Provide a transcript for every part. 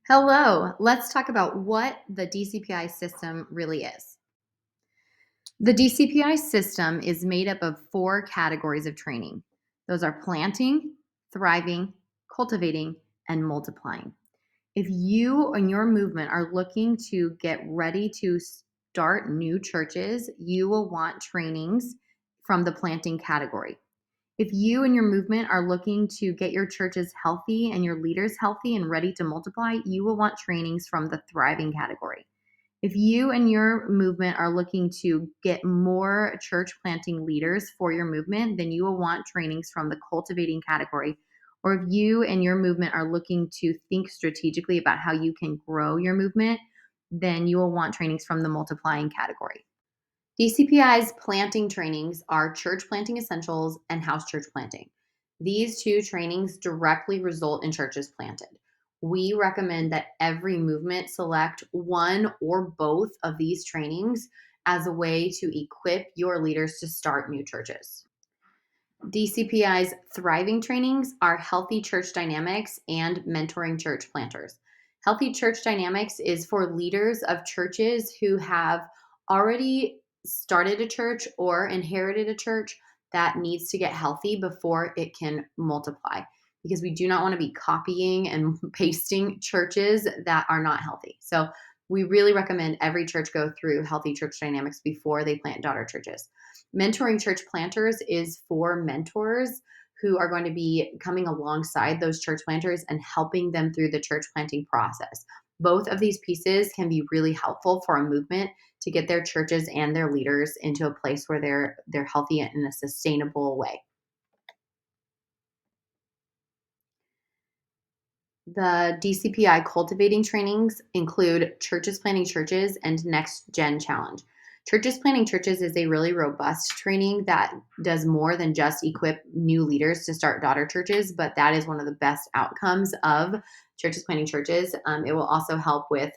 Hello, let's talk about what the DCPI system really is. The DCPI system is made up of four categories of training. Those are planting, thriving, cultivating, and multiplying. If you and your movement are looking to get ready to start new churches, you will want trainings from the planting category. If you and your movement are looking to get your churches healthy and your leaders healthy and ready to multiply, you will want trainings from the thriving category. If you and your movement are looking to get more church planting leaders for your movement, then you will want trainings from the cultivating category. Or if you and your movement are looking to think strategically about how you can grow your movement, then you will want trainings from the multiplying category. DCPI's planting trainings are church planting essentials and house church planting. These two trainings directly result in churches planted. We recommend that every movement select one or both of these trainings as a way to equip your leaders to start new churches. DCPI's thriving trainings are healthy church dynamics and mentoring church planters. Healthy church dynamics is for leaders of churches who have already started a church or inherited a church that needs to get healthy before it can multiply. Because we do not want to be copying and pasting churches that are not healthy. So we really recommend every church go through healthy church dynamics before they plant daughter churches. Mentoring church planters is for mentors who are going to be coming alongside those church planters and helping them through the church planting process. Both of these pieces can be really helpful for a movement to get their churches and their leaders into a place where they're healthy in a sustainable way. The DCPI cultivating trainings include Churches Planting Churches and Next Gen Challenge. Churches Planting Churches is a really robust training that does more than just equip new leaders to start daughter churches, but that is one of the best outcomes of Churches Planting Churches. It will also help with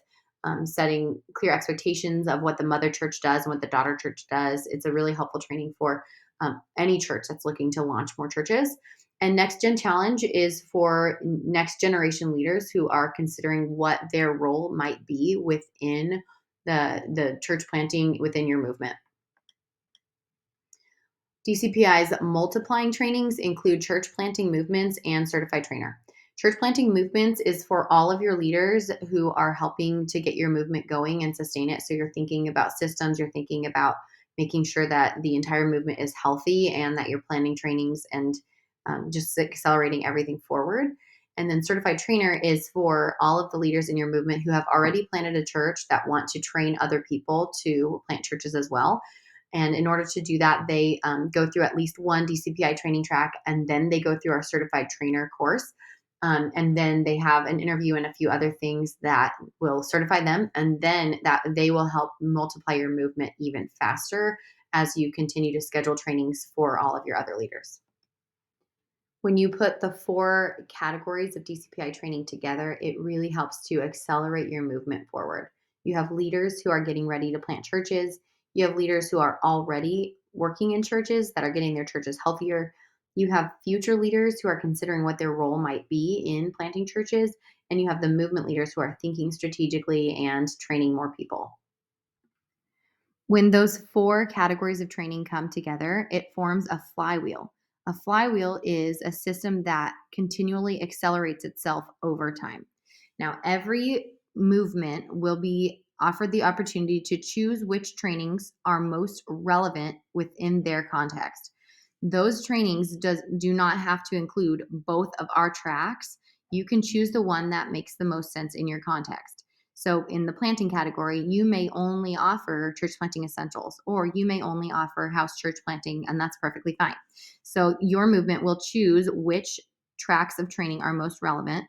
setting clear expectations of what the mother church does and what the daughter church does. It's a really helpful training for any church that's looking to launch more churches. And Next Gen Challenge is for next generation leaders who are considering what their role might be within the church planting within your movement. DCPI's multiplying trainings include church planting movements and certified trainer. Church planting movements is for all of your leaders who are helping to get your movement going and sustain it. So you're thinking about systems, you're thinking about making sure that the entire movement is healthy and that you're planning trainings and just accelerating everything forward. And then certified trainer is for all of the leaders in your movement who have already planted a church that want to train other people to plant churches as well. And in order to do that, they go through at least one DCPI training track, and then they go through our certified trainer course. And then they have an interview and a few other things that will certify them. And then that they will help multiply your movement even faster as you continue to schedule trainings for all of your other leaders. When you put the four categories of DCPI training together, it really helps to accelerate your movement forward. You have leaders who are getting ready to plant churches. You have leaders who are already working in churches that are getting their churches healthier. You have future leaders who are considering what their role might be in planting churches. And you have the movement leaders who are thinking strategically and training more people. When those four categories of training come together, it forms a flywheel. A flywheel is a system that continually accelerates itself over time. Now, every movement will be offered the opportunity to choose which trainings are most relevant within their context. Those trainings do not have to include both of our tracks. You can choose the one that makes the most sense in your context. So in the planting category, you may only offer church planting essentials, or you may only offer house church planting, and that's perfectly fine. So your movement will choose which tracks of training are most relevant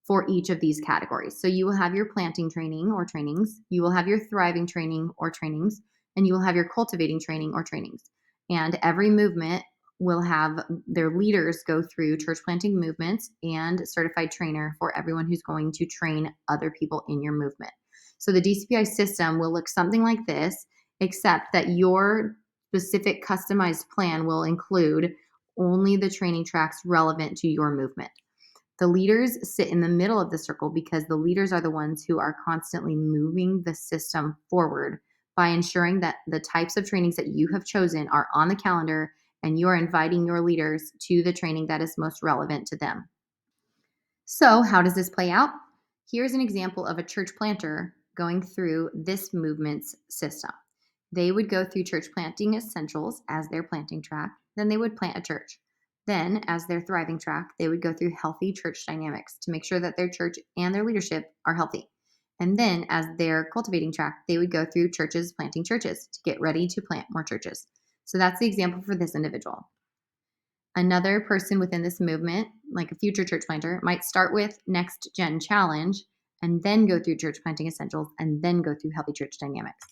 for each of these categories. So you will have your planting training or trainings, you will have your thriving training or trainings, and you will have your cultivating training or trainings. And every movement will have their leaders go through church planting movements and certified trainer for everyone who's going to train other people in your movement. So the DCPI system will look something like this, except that your specific customized plan will include only the training tracks relevant to your movement. The leaders sit in the middle of the circle because the leaders are the ones who are constantly moving the system forward by ensuring that the types of trainings that you have chosen are on the calendar and you are inviting your leaders to the training that is most relevant to them. So, how does this play out? Here's an example of a church planter going through this movement's system. They would go through church planting essentials as their planting track, then they would plant a church. Then, as their thriving track, they would go through healthy church dynamics to make sure that their church and their leadership are healthy. And then, as their cultivating track, they would go through churches planting churches to get ready to plant more churches. So, that's the example for this individual. Another person within this movement, like a future church planter, might start with Next Gen Challenge and then go through church planting essentials and then go through healthy church dynamics.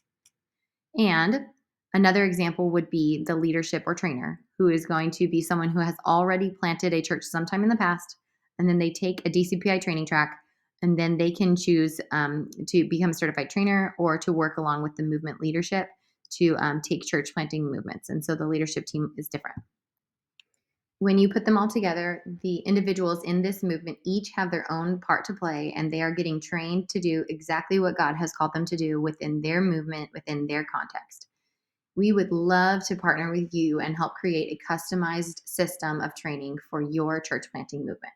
And another example would be the leadership or trainer, who is going to be someone who has already planted a church sometime in the past, and then they take a DCPI training track, and then they can choose to become a certified trainer or to work along with the movement leadership to take church planting movements. And so the leadership team is different. When you put them all together, the individuals in this movement each have their own part to play, and they are getting trained to do exactly what God has called them to do within their movement, within their context. We would love to partner with you and help create a customized system of training for your church planting movement.